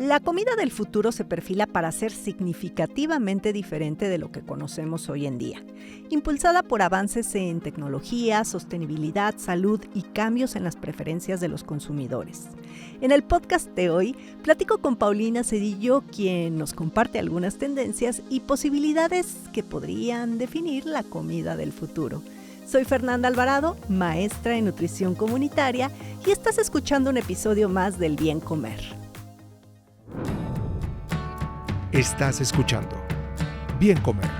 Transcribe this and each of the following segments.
La comida del futuro se perfila para ser significativamente diferente de lo que conocemos hoy en día, impulsada por avances en tecnología, sostenibilidad, salud y cambios en las preferencias de los consumidores. En el podcast de hoy, platico con Paulina Cedillo, quien nos comparte algunas tendencias y posibilidades que podrían definir la comida del futuro. Soy Fernanda Alvarado, maestra en nutrición comunitaria, y estás escuchando un episodio más del Bien Comer. Estás escuchando Bien Comer.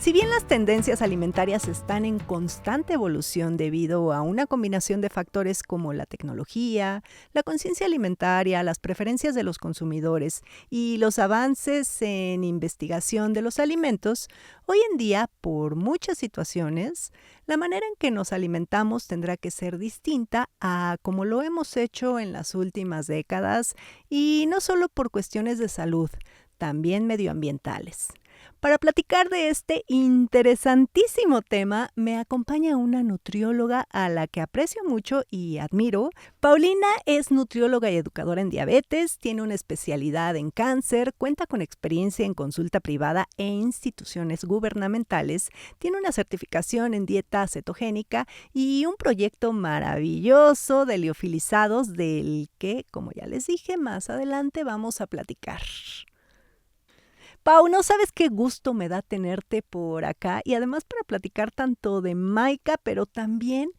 Si bien las tendencias alimentarias están en constante evolución debido a una combinación de factores como la tecnología, la conciencia alimentaria, las preferencias de los consumidores y los avances en investigación de los alimentos, hoy en día, por muchas situaciones, la manera en que nos alimentamos tendrá que ser distinta a como lo hemos hecho en las últimas décadas, y no solo por cuestiones de salud, también medioambientales. Para platicar de este interesantísimo tema, me acompaña una nutrióloga a la que aprecio mucho y admiro. Paulina es nutrióloga y educadora en diabetes, tiene una especialidad en cáncer, cuenta con experiencia en consulta privada e instituciones gubernamentales, tiene una certificación en dieta cetogénica y un proyecto maravilloso de liofilizados del que, como ya les dije, más adelante vamos a platicar. Pau, no sabes qué gusto me da tenerte por acá y además para platicar tanto de Maika, pero también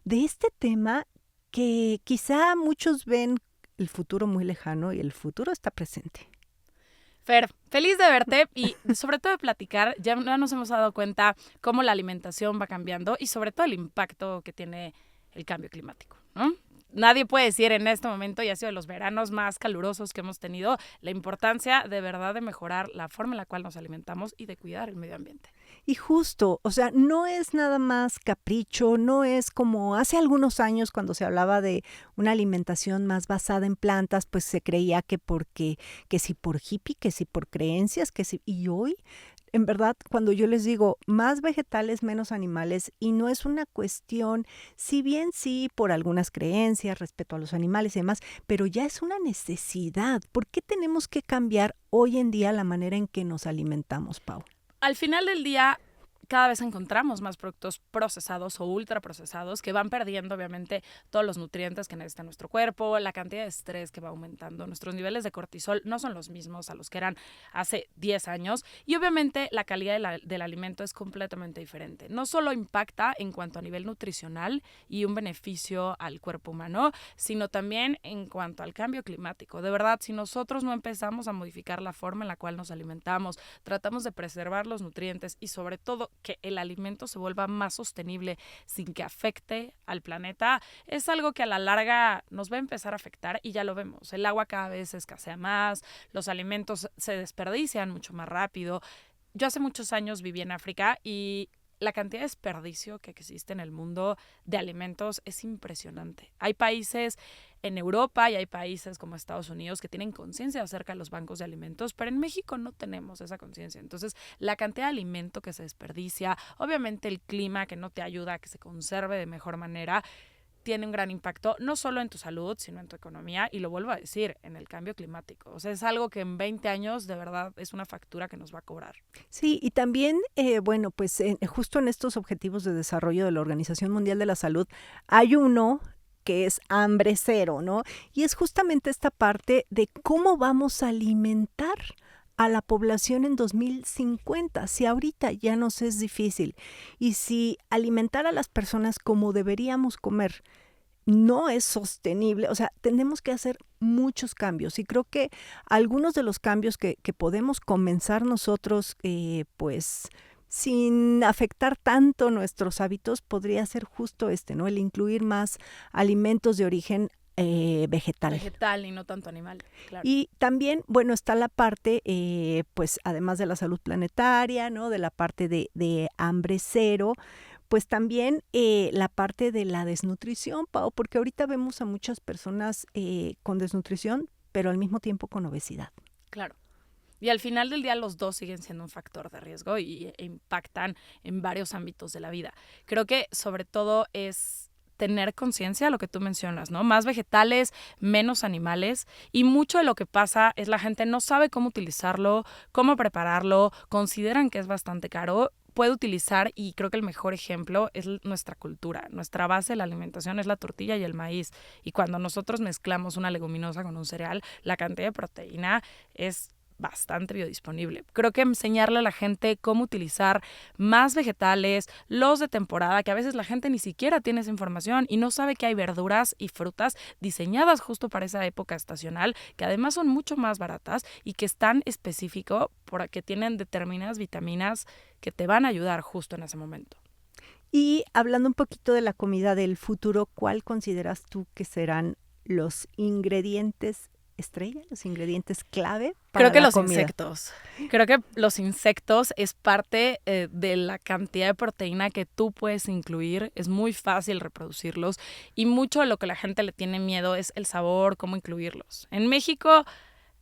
de este tema que quizá muchos ven el futuro muy lejano y el futuro está presente. Fer, feliz de verte y sobre todo de platicar. Ya nos hemos dado cuenta cómo la alimentación va cambiando y sobre todo el impacto que tiene el cambio climático, ¿no? Nadie puede decir en este momento, y ha sido de los veranos más calurosos que hemos tenido, la importancia de verdad de mejorar la forma en la cual nos alimentamos y de cuidar el medio ambiente. Y justo, o sea, no es nada más capricho, no es como hace algunos años cuando se hablaba de una alimentación más basada en plantas, pues se creía que si por hippie, que si por creencias, que si, y hoy en verdad, cuando yo les digo más vegetales, menos animales, y no es una cuestión, si bien sí, por algunas creencias, respeto a los animales y demás, pero ya es una necesidad. ¿Por qué tenemos que cambiar hoy en día la manera en que nos alimentamos, Pau? Al final del día, cada vez encontramos más productos procesados o ultraprocesados que van perdiendo, obviamente, todos los nutrientes que necesita nuestro cuerpo, la cantidad de estrés que va aumentando. Nuestros niveles de cortisol no son los mismos a los que eran hace 10 años y, obviamente, la calidad del alimento es completamente diferente. No solo impacta en cuanto a nivel nutricional y un beneficio al cuerpo humano, sino también en cuanto al cambio climático. De verdad, si nosotros no empezamos a modificar la forma en la cual nos alimentamos, tratamos de preservar los nutrientes y, sobre todo, que el alimento se vuelva más sostenible sin que afecte al planeta, es algo que a la larga nos va a empezar a afectar y ya lo vemos. El agua cada vez escasea más, los alimentos se desperdician mucho más rápido. Yo hace muchos años viví en África y la cantidad de desperdicio que existe en el mundo de alimentos es impresionante. Hay países en Europa y hay países como Estados Unidos que tienen conciencia acerca de los bancos de alimentos, pero en México no tenemos esa conciencia. Entonces, la cantidad de alimento que se desperdicia, obviamente el clima que no te ayuda a que se conserve de mejor manera, tiene un gran impacto, no solo en tu salud, sino en tu economía, y lo vuelvo a decir, en el cambio climático. O sea, es algo que en 20 años, de verdad, es una factura que nos va a cobrar. Sí, y también, justo en estos objetivos de desarrollo de la Organización Mundial de la Salud, hay uno que es hambre cero, ¿no? Y es justamente esta parte de cómo vamos a alimentar a la población en 2050, si ahorita ya nos es difícil. Y si alimentar a las personas como deberíamos comer no es sostenible, o sea, tenemos que hacer muchos cambios. Y creo que algunos de los cambios que podemos comenzar nosotros, sin afectar tanto nuestros hábitos, podría ser justo ¿no? El incluir más alimentos de origen vegetal. Vegetal y no tanto animal, claro. Y también, bueno, está la parte, además de la salud planetaria, ¿no? De la parte de hambre cero, pues también la parte de la desnutrición, Pau, porque ahorita vemos a muchas personas con desnutrición, pero al mismo tiempo con obesidad. Claro. Y al final del día los dos siguen siendo un factor de riesgo y impactan en varios ámbitos de la vida. Creo que sobre todo es tener conciencia de lo que tú mencionas, ¿no? Más vegetales, menos animales, y mucho de lo que pasa es la gente no sabe cómo utilizarlo, cómo prepararlo, consideran que es bastante caro, puede utilizar, y creo que el mejor ejemplo es nuestra cultura. Nuestra base de la alimentación es la tortilla y el maíz, y cuando nosotros mezclamos una leguminosa con un cereal, la cantidad de proteína es bastante biodisponible. Creo que enseñarle a la gente cómo utilizar más vegetales, los de temporada, que a veces la gente ni siquiera tiene esa información y no sabe que hay verduras y frutas diseñadas justo para esa época estacional, que además son mucho más baratas y que están específico porque tienen determinadas vitaminas que te van a ayudar justo en ese momento. Y hablando un poquito de la comida del futuro, ¿cuál consideras tú que serán los ingredientes estrella, los ingredientes clave para Creo que la los comida? insectos. Creo que los insectos es parte de la cantidad de proteína que tú puedes incluir. Es muy fácil reproducirlos y mucho de lo que la gente le tiene miedo es el sabor, cómo incluirlos. En México,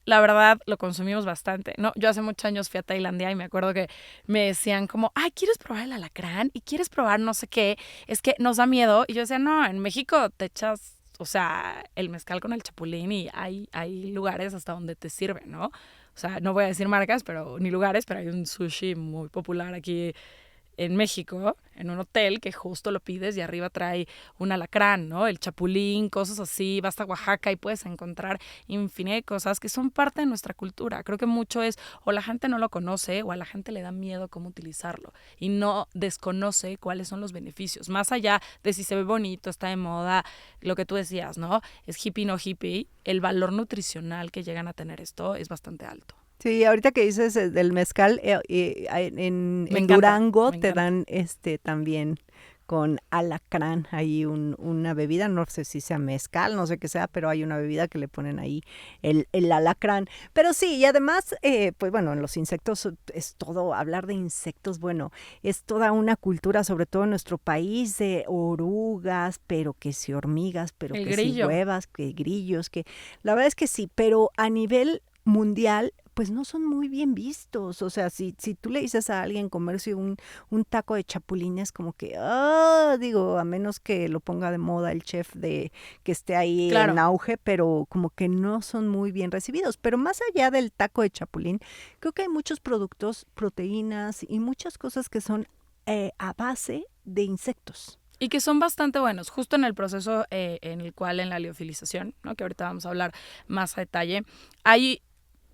la verdad, lo consumimos bastante, ¿no? Yo hace muchos años fui a Tailandia y me acuerdo que me decían como, ay, ¿quieres probar el alacrán? ¿Y quieres probar no sé qué? Es que nos da miedo. Y yo decía, no, en México te echas, o sea, el mezcal con el chapulín y hay lugares hasta donde te sirven, ¿no? O sea, no voy a decir marcas, pero ni lugares, pero hay un sushi muy popular aquí en México, en un hotel, que justo lo pides y arriba trae un alacrán, ¿no? El chapulín, cosas así. Vas a Oaxaca y puedes encontrar infinidad de cosas que son parte de nuestra cultura. Creo que mucho es, o la gente no lo conoce, o a la gente le da miedo cómo utilizarlo y no desconoce cuáles son los beneficios. Más allá de si se ve bonito, está de moda, lo que tú decías, ¿no? Es hippie, no hippie. El valor nutricional que llegan a tener esto es bastante alto. Sí, ahorita que dices del mezcal, en Durango te dan también con alacrán ahí una bebida, no sé si sea mezcal, no sé qué sea, pero hay una bebida que le ponen ahí el alacrán. Pero sí, y además, pues bueno, en los insectos es todo, hablar de insectos, bueno, es toda una cultura, sobre todo en nuestro país, de orugas, pero que si hormigas, pero El que si grillo. huevas, que grillos, que la verdad es que sí, pero a nivel mundial, pues no son muy bien vistos. O sea, si tú le dices a alguien comerse un taco de chapulines, como que, digo, a menos que lo ponga de moda el chef de que esté ahí en Claro. auge, pero como que no son muy bien recibidos. Pero más allá del taco de chapulín, creo que hay muchos productos, proteínas y muchas cosas que son a base de insectos. Y que son bastante buenos, justo en el proceso en el cual en la liofilización, ¿no? Que ahorita vamos a hablar más a detalle, hay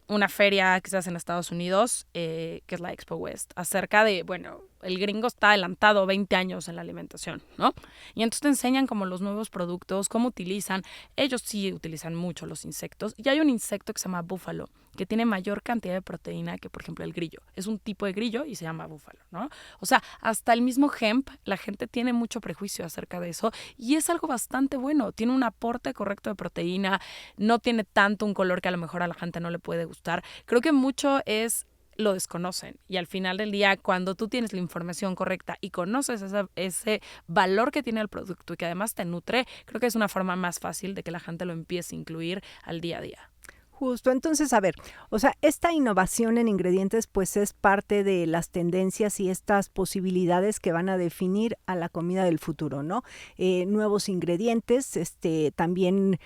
una feria que se hace en Estados Unidos, que es la Expo West, acerca de, bueno, el gringo está adelantado 20 años en la alimentación, ¿no? Y entonces te enseñan como los nuevos productos, cómo utilizan. Ellos sí utilizan mucho los insectos. Y hay un insecto que se llama búfalo, que tiene mayor cantidad de proteína que, por ejemplo, el grillo. Es un tipo de grillo y se llama búfalo, ¿no? O sea, hasta el mismo hemp, la gente tiene mucho prejuicio acerca de eso y es algo bastante bueno. Tiene un aporte correcto de proteína, no tiene tanto un color que a lo mejor a la gente no le puede gustar. Creo que mucho lo desconocen y al final del día, cuando tú tienes la información correcta y conoces ese valor que tiene el producto y que además te nutre, creo que es una forma más fácil de que la gente lo empiece a incluir al día a día. Justo, entonces, a ver, o sea, esta innovación en ingredientes pues es parte de las tendencias y estas posibilidades que van a definir a la comida del futuro, ¿no? Nuevos ingredientes, también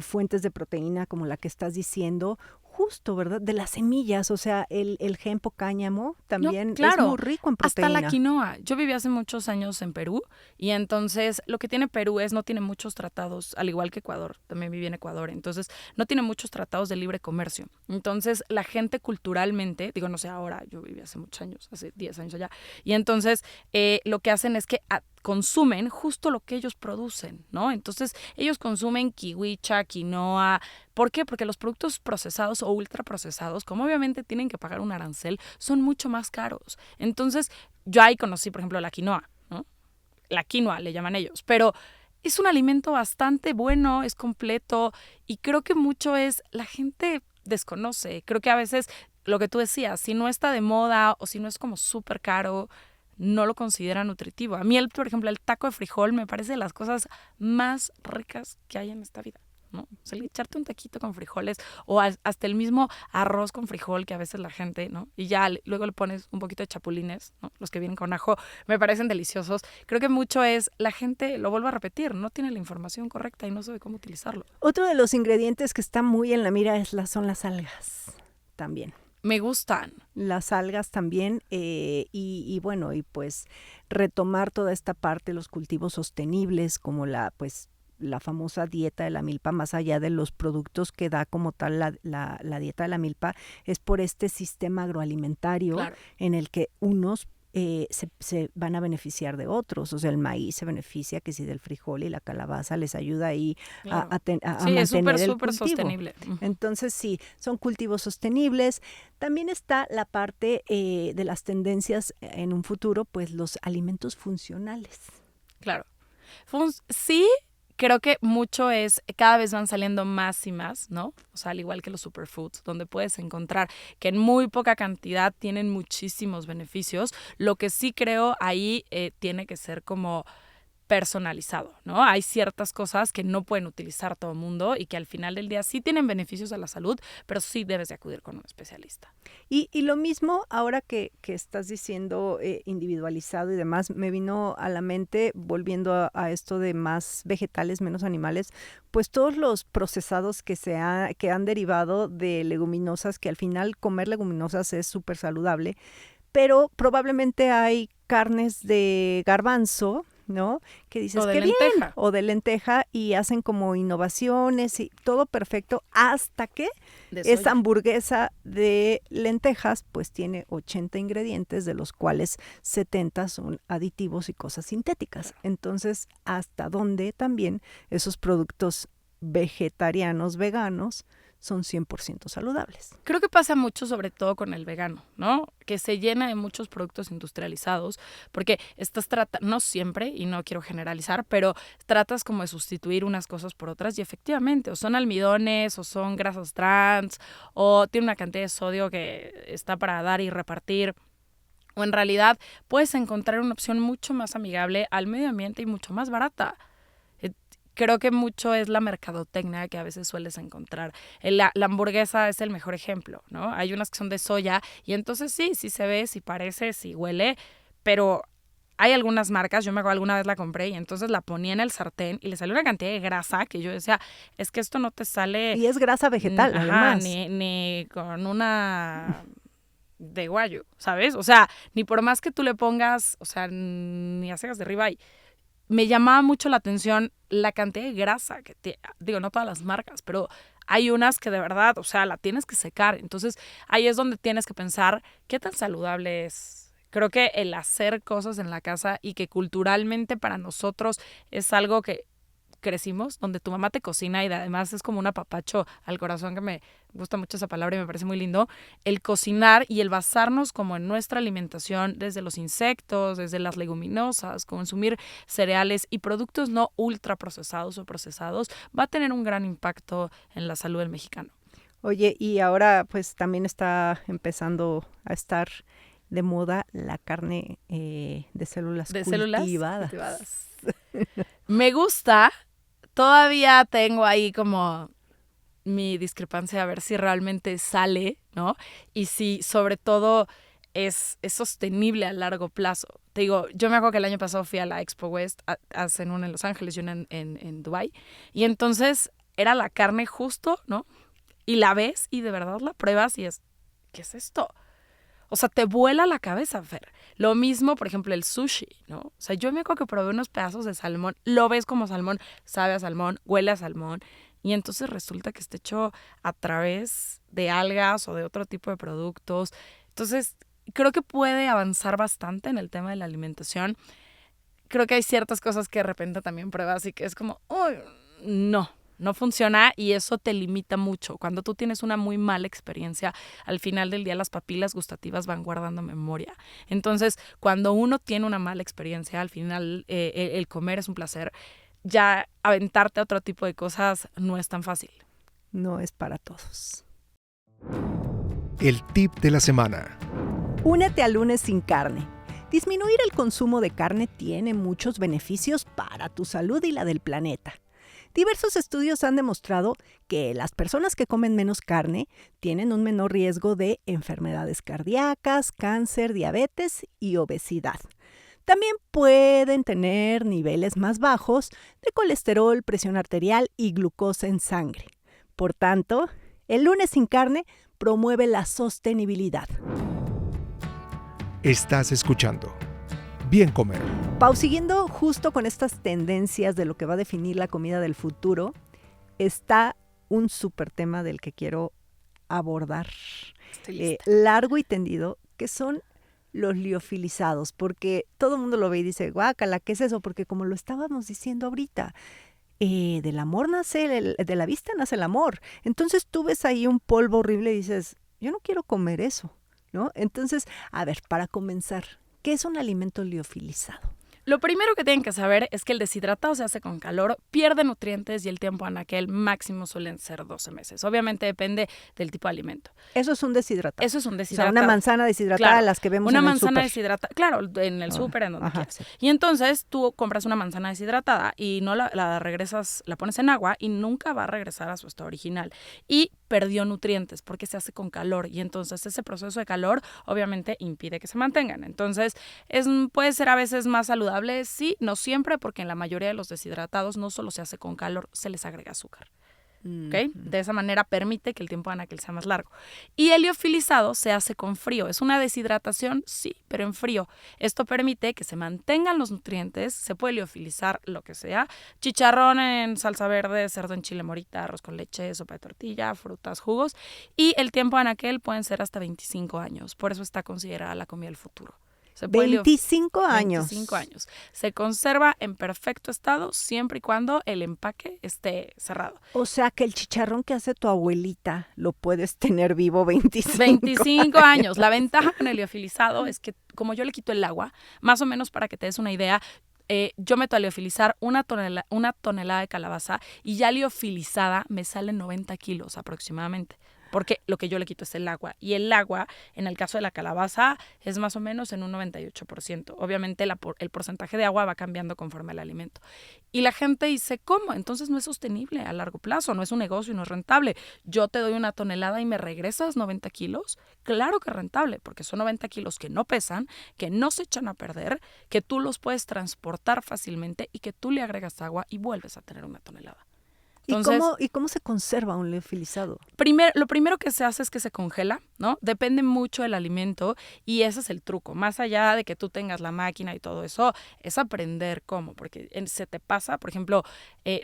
fuentes de proteína como la que estás diciendo, justo, ¿verdad? De las semillas, o sea, el hempo cáñamo No, también es claro, muy rico en hasta la proteína. quinoa. Yo viví hace muchos años en Perú y entonces lo que tiene Perú es no tiene muchos tratados, al igual que Ecuador, también viví en Ecuador, entonces no tiene muchos tratados de libre comercio. Entonces la gente culturalmente, digo, no sé ahora, yo viví hace muchos años, hace 10 años allá, y entonces lo que hacen es que consumen justo lo que ellos producen, ¿no? Entonces ellos consumen kiwicha, quinoa. ¿Por qué? Porque los productos procesados o ultraprocesados, como obviamente tienen que pagar un arancel, son mucho más caros. Entonces yo ahí conocí, por ejemplo, la quinoa, ¿no? La quinoa le llaman ellos, pero es un alimento bastante bueno, es completo y creo que mucho es la gente desconoce. Creo que a veces lo que tú decías, si no está de moda o si no es como súper caro, no lo considera nutritivo. A mí, por ejemplo, el taco de frijol me parece de las cosas más ricas que hay en esta vida. ¿no? O sea, echarte un taquito con frijoles o hasta el mismo arroz con frijol que a veces la gente, ¿no? Y ya luego le pones un poquito de chapulines, ¿no? Los que vienen con ajo me parecen deliciosos. Creo que mucho es, la gente, lo vuelvo a repetir, no tiene la información correcta y no sabe cómo utilizarlo. Otro de los ingredientes que está muy en la mira son las algas también. Me gustan. Las algas también y bueno, y pues retomar toda esta parte, los cultivos sostenibles como la famosa dieta de la milpa, más allá de los productos que da como tal la dieta de la milpa, es por este sistema agroalimentario Claro. en el que unos se van a beneficiar de otros. O sea, el maíz se beneficia que si del frijol y la calabaza les ayuda ahí Claro. a Sí, mantener es súper el cultivo. sostenible. Entonces sí, son cultivos sostenibles. También está la parte de las tendencias en un futuro, pues los alimentos funcionales. Claro. Sí, creo que mucho es, cada vez van saliendo más y más, ¿no? O sea, al igual que los superfoods, donde puedes encontrar que en muy poca cantidad tienen muchísimos beneficios. Lo que sí creo ahí tiene que ser como personalizado, ¿no? Hay ciertas cosas que no pueden utilizar todo el mundo y que al final del día sí tienen beneficios a la salud, pero sí debes de acudir con un especialista. Y lo mismo ahora que estás diciendo individualizado y demás, me vino a la mente, volviendo a esto de más vegetales, menos animales, pues todos los procesados que han derivado de leguminosas, que al final comer leguminosas es súper saludable, pero probablemente hay carnes de garbanzo, ¿no? Que dices, O de qué bien, lenteja. o de lenteja, y hacen como innovaciones y todo perfecto, hasta que De soya. esa hamburguesa de lentejas pues tiene 80 ingredientes, de los cuales 70 son aditivos y cosas sintéticas. Entonces, ¿hasta dónde también esos productos vegetarianos, veganos, son 100% saludables? Creo que pasa mucho sobre todo con el vegano, ¿no? Que se llena de muchos productos industrializados porque estás tratando, no siempre, y no quiero generalizar, pero tratas como de sustituir unas cosas por otras y efectivamente o son almidones o son grasas trans o tiene una cantidad de sodio que está para dar y repartir. O en realidad puedes encontrar una opción mucho más amigable al medio ambiente y mucho más barata. Creo que mucho es la mercadotecnia que a veces sueles encontrar. La hamburguesa es el mejor ejemplo, ¿no? Hay unas que son de soya y entonces sí se ve, sí parece, sí huele, pero hay algunas marcas, yo me acuerdo alguna vez la compré y entonces la ponía en el sartén y le salió una cantidad de grasa que yo decía, es que esto no te sale... Y es grasa vegetal, además. Ni con una... de guayo, ¿sabes? O sea, ni por más que tú le pongas, o sea, ni hagas de ribeye. Me llamaba mucho la atención la cantidad de grasa que digo, no todas las marcas, pero hay unas que de verdad, o sea, la tienes que secar. Entonces, ahí es donde tienes que pensar qué tan saludable es. Creo que el hacer cosas en la casa y que culturalmente para nosotros es algo que crecimos, donde tu mamá te cocina y además es como un apapacho al corazón, que me gusta mucho esa palabra y me parece muy lindo, el cocinar y el basarnos como en nuestra alimentación desde los insectos, desde las leguminosas, consumir cereales y productos no ultraprocesados o procesados, va a tener un gran impacto en la salud del mexicano. Oye, y ahora pues también está empezando a estar de moda la carne de células cultivadas. Me gusta. Todavía tengo ahí como mi discrepancia a ver si realmente sale, ¿no? Y si sobre todo es sostenible a largo plazo. Te digo, yo me acuerdo que el año pasado fui a la Expo West, hacen una en Los Ángeles y una en Dubái, y entonces era la carne justo, ¿no? Y la ves y de verdad la pruebas y es, ¿qué es esto? O sea, te vuela la cabeza, Fer. Lo mismo, por ejemplo, el sushi, ¿no? O sea, yo me acuerdo que probé unos pedazos de salmón, lo ves como salmón, sabe a salmón, huele a salmón, y entonces resulta que está hecho a través de algas o de otro tipo de productos. Entonces, creo que puede avanzar bastante en el tema de la alimentación. Creo que hay ciertas cosas que de repente también pruebas y que es como, uy, no funciona y eso te limita mucho. Cuando tú tienes una muy mala experiencia, al final del día las papilas gustativas van guardando memoria. Entonces, cuando uno tiene una mala experiencia, al final el comer es un placer. Ya aventarte a otro tipo de cosas no es tan fácil. No es para todos. El tip de la semana. Únete al Lunes sin carne. Disminuir el consumo de carne tiene muchos beneficios para tu salud y la del planeta. Diversos estudios han demostrado que las personas que comen menos carne tienen un menor riesgo de enfermedades cardíacas, cáncer, diabetes y obesidad. También pueden tener niveles más bajos de colesterol, presión arterial y glucosa en sangre. Por tanto, el lunes sin carne promueve la sostenibilidad. Estás escuchando Bien Comer. Pau, siguiendo justo con estas tendencias de lo que va a definir la comida del futuro, está un súper tema del que quiero abordar largo y tendido, que son los liofilizados, porque todo el mundo lo ve y dice, guácala, ¿qué es eso? Porque como lo estábamos diciendo ahorita, del amor nace, de la vista nace el amor. Entonces tú ves ahí un polvo horrible y dices, yo no quiero comer eso, ¿no? Entonces, a ver, para comenzar, ¿qué es un alimento liofilizado? Lo primero que tienen que saber es que el deshidratado se hace con calor, pierde nutrientes y el tiempo anaquel máximo suelen ser 12 meses. Obviamente depende del tipo de alimento. Eso es un deshidratado. Eso es un O sea, deshidratado. una manzana deshidratada, Claro, las que vemos una en el manzana súper. deshidratada, claro, en el súper, en donde Ajá, quieras. sí. Y entonces tú compras una manzana deshidratada y no la regresas, la pones en agua y nunca va a regresar a su estado original. Y perdió nutrientes porque se hace con calor y entonces ese proceso de calor obviamente impide que se mantengan. Entonces puede ser a veces más saludable, sí, no siempre, porque en la mayoría de los deshidratados no solo se hace con calor, se les agrega azúcar. ¿Okay? De esa manera permite que el tiempo de anaquel sea más largo. Y el liofilizado se hace con frío. ¿Es una deshidratación? Sí, pero en frío. Esto permite que se mantengan los nutrientes, se puede liofilizar lo que sea, chicharrón en salsa verde, cerdo en chile morita, arroz con leche, sopa de tortilla, frutas, jugos, y el tiempo de anaquel pueden ser hasta 25 años. Por eso está considerada la comida del futuro. 25 años. 25 años. Se conserva en perfecto estado siempre y cuando el empaque esté cerrado. O sea que el chicharrón que hace tu abuelita lo puedes tener vivo 25 años. La ventaja con el liofilizado es que como yo le quito el agua, más o menos para que te des una idea, yo meto a liofilizar una tonelada de calabaza y ya liofilizada me salen 90 kilos aproximadamente. Porque lo que yo le quito es el agua. Y el agua, en el caso de la calabaza, es más o menos en un 98%. Obviamente el porcentaje de agua va cambiando conforme al alimento. Y la gente dice, ¿cómo? Entonces no es sostenible a largo plazo, no es un negocio y no es rentable. Yo te doy una tonelada y me regresas 90 kilos. Claro que es rentable, porque son 90 kilos que no pesan, que no se echan a perder, que tú los puedes transportar fácilmente y que tú le agregas agua y vuelves a tener una tonelada. Entonces, ¿Y cómo se conserva un liofilizado? Lo primero que se hace es que se congela, ¿no? Depende mucho del alimento y ese es el truco. Más allá de que tú tengas la máquina y todo eso, es aprender cómo, porque se te pasa, por ejemplo,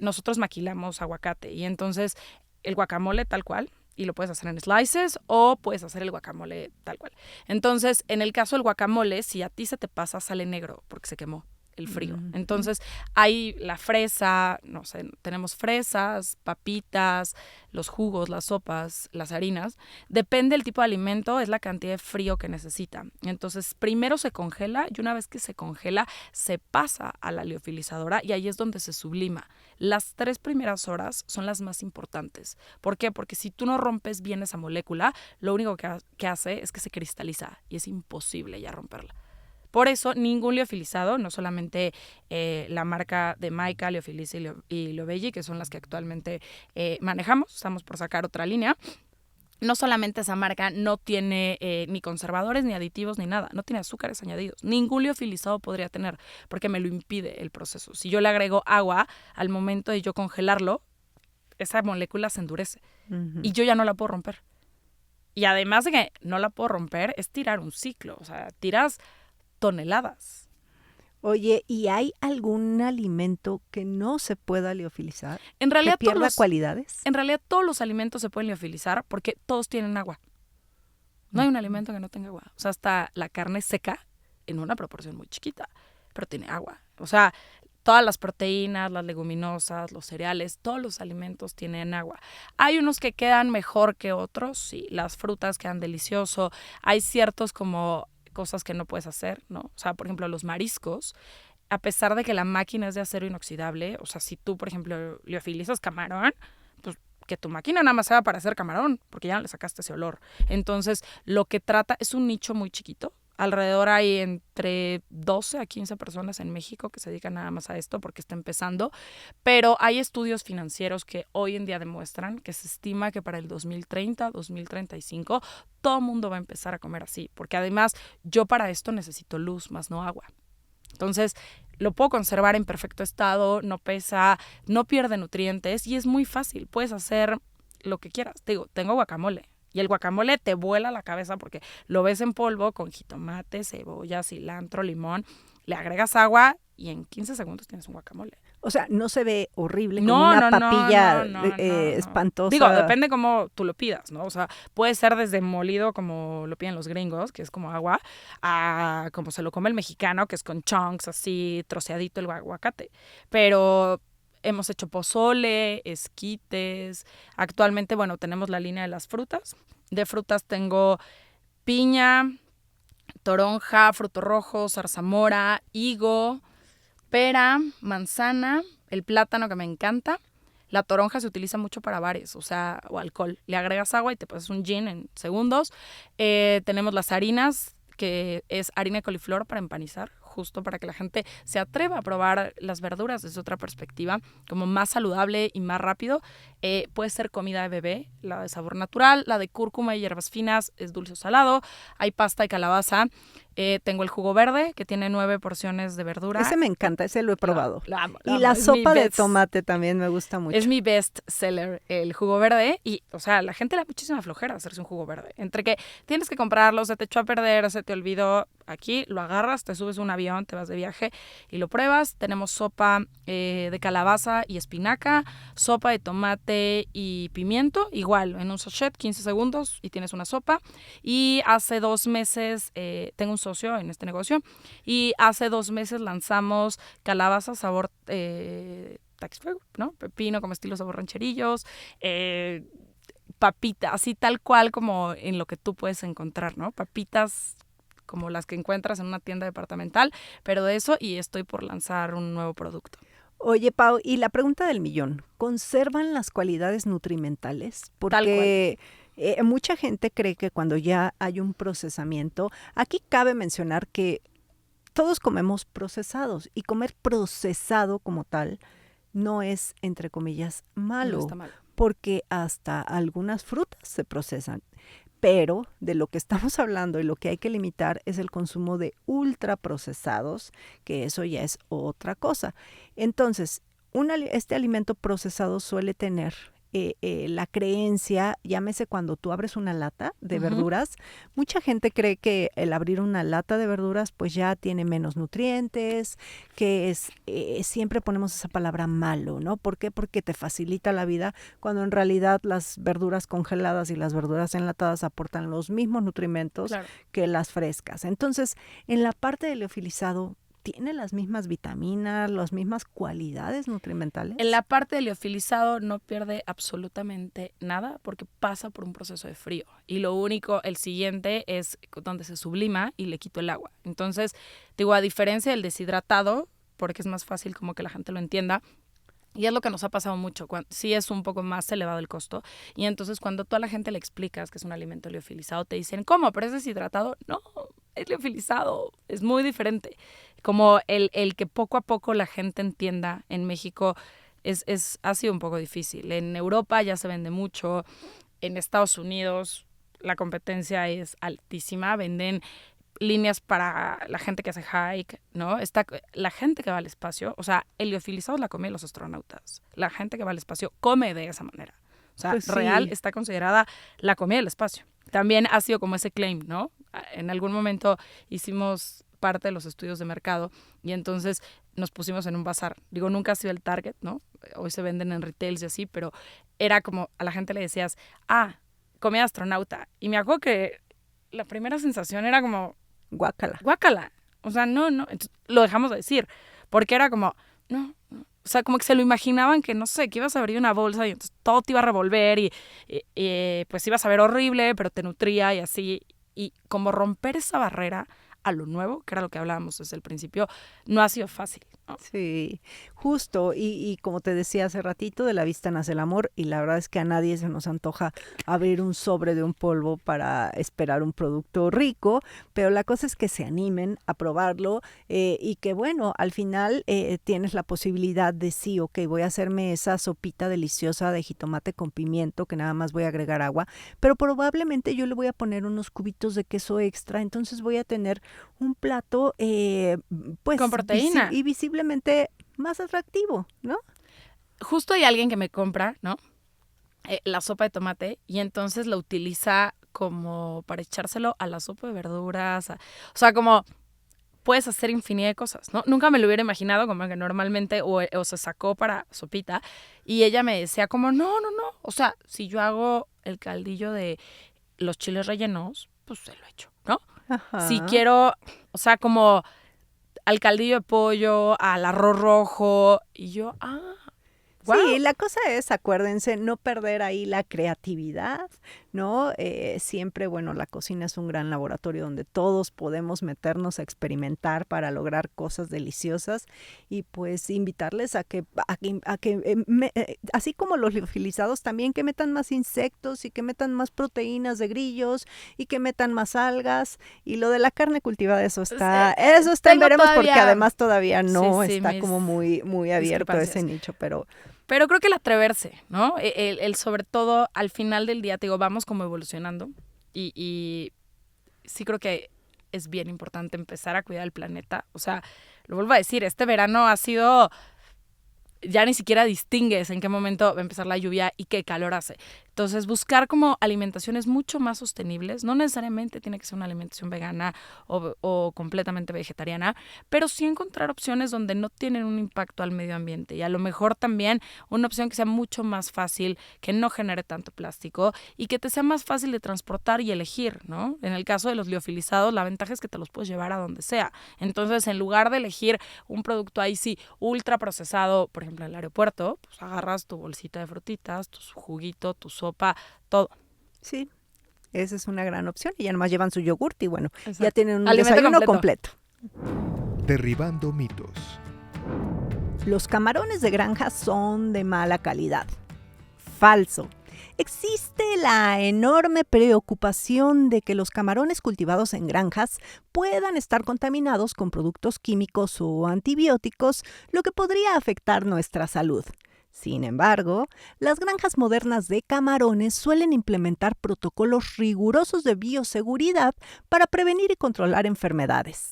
nosotros maquilamos aguacate y entonces el guacamole tal cual, y lo puedes hacer en slices o puedes hacer el guacamole tal cual. Entonces, en el caso del guacamole, si a ti se te pasa, sale negro porque se quemó el frío. Entonces, hay la fresa, no sé, tenemos fresas, papitas, los jugos, las sopas, las harinas. Depende del tipo de alimento, es la cantidad de frío que necesita. Entonces, primero se congela y una vez que se congela, se pasa a la liofilizadora y ahí es donde se sublima. Las 3 primeras horas son las más importantes. ¿Por qué? Porque si tú no rompes bien esa molécula, lo único que hace es que se cristaliza y es imposible ya romperla. Por eso, ningún liofilizado, no solamente la marca de Maika, Liofiliza y Liobelli, que son las que actualmente manejamos, estamos por sacar otra línea. No solamente esa marca no tiene ni conservadores, ni aditivos, ni nada. No tiene azúcares añadidos. Ningún liofilizado podría tener, porque me lo impide el proceso. Si yo le agrego agua, al momento de yo congelarlo, esa molécula se endurece. Y yo ya no la puedo romper. Y además de que no la puedo romper, es tirar un ciclo. O sea, tiras toneladas. Oye, ¿y hay algún alimento que no se pueda liofilizar? En realidad, ¿Que pierda cualidades? En realidad todos los alimentos se pueden liofilizar porque todos tienen agua. No hay un alimento que no tenga agua. O sea, hasta la carne seca en una proporción muy chiquita, pero tiene agua. O sea, todas las proteínas, las leguminosas, los cereales, todos los alimentos tienen agua. Hay unos que quedan mejor que otros, sí. Las frutas quedan delicioso. Hay ciertos como cosas que no puedes hacer, ¿no? O sea, por ejemplo, los mariscos, a pesar de que la máquina es de acero inoxidable, o sea, si tú, por ejemplo, liofilizas camarón, pues que tu máquina nada más sea para hacer camarón, porque ya no le sacaste ese olor. Entonces, lo que trata es un nicho muy chiquito. Alrededor hay entre 12 a 15 personas en México que se dedican nada más a esto porque está empezando, pero hay estudios financieros que hoy en día demuestran que se estima que para el 2030, 2035, todo el mundo va a empezar a comer así, porque además yo para esto necesito luz, más no agua. Entonces, lo puedo conservar en perfecto estado, no pesa, no pierde nutrientes y es muy fácil. Puedes hacer lo que quieras. Te digo, tengo guacamole y el guacamole te vuela la cabeza porque lo ves en polvo con jitomate, cebolla, cilantro, limón, le agregas agua y en 15 segundos tienes un guacamole. O sea, no se ve horrible como una papilla espantosa. Digo, depende cómo tú lo pidas, ¿no? O sea, puede ser desde molido como lo piden los gringos, que es como agua, a como se lo come el mexicano, que es con chunks así, troceadito el aguacate. Pero hemos hecho pozole, esquites. Actualmente, bueno, tenemos la línea de las frutas. De frutas tengo piña, toronja, fruto rojo, zarzamora, higo, pera, manzana, el plátano que me encanta. La toronja se utiliza mucho para bares, o sea, o alcohol. Le agregas agua y te pasas un gin en segundos. Tenemos las harinas, que es harina de coliflor para empanizar, justo para que la gente se atreva a probar las verduras desde otra perspectiva, como más saludable y más rápido. Puede ser comida de bebé, la de sabor natural, la de cúrcuma y hierbas finas, es dulce o salado. Hay pasta de calabaza. Tengo el jugo verde, que tiene 9 porciones de verdura. Ese me encanta, ese lo he probado. Lo amo. Y la sopa de tomate también me gusta mucho. Es mi best seller, el jugo verde. Y, o sea, la gente le da muchísima flojera hacerse un jugo verde. Entre que tienes que comprarlo, se te echó a perder, se te olvidó. Aquí lo agarras, te subes a un avión, te vas de viaje y lo pruebas. Tenemos sopa de calabaza y espinaca, sopa de tomate y pimiento, igual, en un sachet, 15 segundos y tienes una sopa. Y hace 2 meses, tengo un socio en este negocio, y hace 2 meses lanzamos calabaza sabor taxfuego, ¿no? Pepino como estilo sabor rancherillos, papita, así tal cual como en lo que tú puedes encontrar, ¿no? Papitas como las que encuentras en una tienda departamental, pero de eso, y estoy por lanzar un nuevo producto. Oye, Pau, y la pregunta del millón, ¿conservan las cualidades nutrimentales? Porque mucha gente cree que cuando ya hay un procesamiento, aquí cabe mencionar que todos comemos procesados y comer procesado como tal no es, entre comillas, malo, No está mal. porque hasta algunas frutas se procesan. Pero de lo que estamos hablando y lo que hay que limitar es el consumo de ultraprocesados, que eso ya es otra cosa. Entonces, este alimento procesado suele tener la creencia, llámese cuando tú abres una lata de verduras, mucha gente cree que el abrir una lata de verduras pues ya tiene menos nutrientes, que es siempre ponemos esa palabra malo, ¿no? ¿Por qué? Porque te facilita la vida, cuando en realidad las verduras congeladas y las verduras enlatadas aportan los mismos nutrimentos que las frescas. Entonces, en la parte del liofilizado, ¿tiene las mismas vitaminas, las mismas cualidades nutrimentales? En la parte del liofilizado no pierde absolutamente nada porque pasa por un proceso de frío. Y lo único, el siguiente es donde se sublima y le quito el agua. Entonces, digo, a diferencia del deshidratado, porque es más fácil como que la gente lo entienda, y es lo que nos ha pasado mucho, sí es un poco más elevado el costo. Y entonces cuando tú a la gente le explicas que es un alimento liofilizado, te dicen, ¿cómo? ¿Pero es deshidratado? No, es liofilizado, es muy diferente. Como el que poco a poco la gente entienda en México ha sido un poco difícil. En Europa ya se vende mucho, en Estados Unidos la competencia es altísima, venden líneas para la gente que hace hike, ¿no? La gente que va al espacio, o sea, el liofilizado es la comida de los astronautas. La gente que va al espacio come de esa manera. O sea, pues real sí. está considerada la comida del espacio. También ha sido como ese claim, ¿no? En algún momento hicimos parte de los estudios de mercado y entonces nos pusimos en un bazar. Digo, nunca ha sido el target, ¿no? Hoy se venden en retails y así, pero era como a la gente le decías, comida astronauta. Y me acuerdo que la primera sensación era como, guácala. Guácala. O sea, no. Entonces, lo dejamos de decir. Porque era como, no. O sea, como que se lo imaginaban que, no sé, que ibas a abrir una bolsa y entonces todo te iba a revolver y pues ibas a ver horrible, pero te nutría y así. Y como romper esa barrera a lo nuevo, que era lo que hablábamos desde el principio, no ha sido fácil. Sí, justo. Y como te decía hace ratito, de la vista nace el amor y la verdad es que a nadie se nos antoja abrir un sobre de un polvo para esperar un producto rico, pero la cosa es que se animen a probarlo y que bueno, al final tienes la posibilidad de sí, ok, voy a hacerme esa sopita deliciosa de jitomate con pimiento que nada más voy a agregar agua, pero probablemente yo le voy a poner unos cubitos de queso extra, entonces voy a tener un plato pues Con proteína. y visiblemente más atractivo, ¿no? Justo hay alguien que me compra, ¿no? La sopa de tomate y entonces la utiliza como para echárselo a la sopa de verduras. O sea, como puedes hacer infinidad de cosas, ¿no? Nunca me lo hubiera imaginado, como que normalmente o se sacó para sopita y ella me decía como, no. O sea, si yo hago el caldillo de los chiles rellenos, pues se lo echo, ¿no? Si Ajá. quiero, o sea, como al caldillo de pollo, al arroz rojo, y yo, wow. Sí, la cosa es, acuérdense, no perder ahí la creatividad, ¿no? Siempre, bueno, la cocina es un gran laboratorio donde todos podemos meternos a experimentar para lograr cosas deliciosas y pues invitarles así como los liofilizados, también que metan más insectos y que metan más proteínas de grillos y que metan más algas. Y lo de la carne cultivada, eso está en tengo veremos porque todavía- además todavía no Sí, está mis como muy abierto ese discrepancias. nicho, pero... Pero creo que el atreverse, ¿no? El sobre todo, al final del día, te digo, vamos como evolucionando y sí creo que es bien importante empezar a cuidar el planeta. O sea, lo vuelvo a decir, este verano ha sido... Ya ni siquiera distingues en qué momento va a empezar la lluvia y qué calor hace. Entonces, buscar como alimentaciones mucho más sostenibles, no necesariamente tiene que ser una alimentación vegana o completamente vegetariana, pero sí encontrar opciones donde no tienen un impacto al medio ambiente y a lo mejor también una opción que sea mucho más fácil, que no genere tanto plástico y que te sea más fácil de transportar y elegir, ¿no? En el caso de los liofilizados, la ventaja es que te los puedes llevar a donde sea. Entonces, en lugar de elegir un producto ahí sí ultra procesado, por ejemplo, en el aeropuerto, pues agarras tu bolsita de frutitas, tu juguito, tu sopa, todo. Sí, esa es una gran opción. Y ya nomás llevan su yogurt y bueno, ya Exacto. tienen un Alimento desayuno completo. completo. Derribando mitos. Los camarones de granja son de mala calidad. Falso. Existe la enorme preocupación de que los camarones cultivados en granjas puedan estar contaminados con productos químicos o antibióticos, lo que podría afectar nuestra salud. Sin embargo, las granjas modernas de camarones suelen implementar protocolos rigurosos de bioseguridad para prevenir y controlar enfermedades.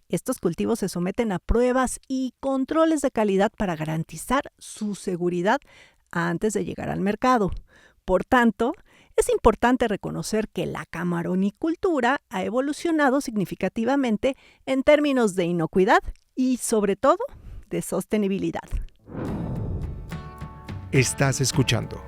Estos cultivos se someten a pruebas y controles de calidad para garantizar su seguridad antes de llegar al mercado. Por tanto, es importante reconocer que la camaronicultura ha evolucionado significativamente en términos de inocuidad y, sobre todo, de sostenibilidad. Estás escuchando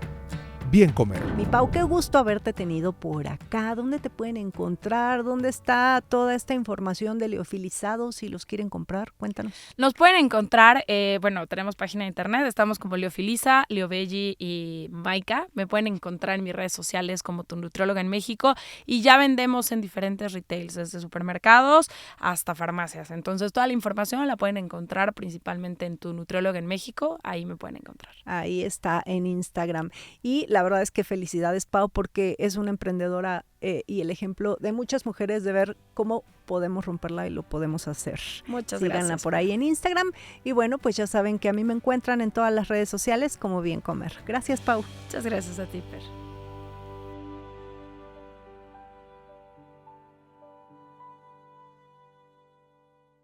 Bien Comer. Mi Pau, qué gusto haberte tenido por acá. ¿Dónde te pueden encontrar? ¿Dónde está toda esta información de liofilizados si los quieren comprar? Cuéntanos. Nos pueden encontrar, bueno, tenemos página de internet, estamos como Liofilisa, Lioveggie y Maika. Me pueden encontrar en mis redes sociales como Tu Nutrióloga en México y ya vendemos en diferentes retails, desde supermercados hasta farmacias. Entonces, toda la información la pueden encontrar principalmente en Tu Nutrióloga en México. Ahí me pueden encontrar. Ahí está en Instagram. Y la verdad es que felicidades, Pau, porque es una emprendedora y el ejemplo de muchas mujeres de ver cómo podemos romperla y lo podemos hacer. Muchas Síganla gracias. por ahí en Instagram. Y bueno, pues ya saben que a mí me encuentran en todas las redes sociales como Bien Comer. Gracias, Pau. Muchas gracias a ti, Per.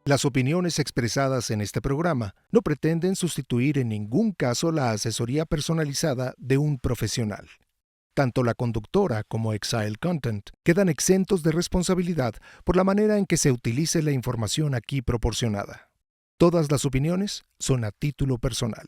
Las opiniones expresadas en este programa no pretenden sustituir en ningún caso la asesoría personalizada de un profesional. Tanto la conductora como Exile Content quedan exentos de responsabilidad por la manera en que se utilice la información aquí proporcionada. Todas las opiniones son a título personal.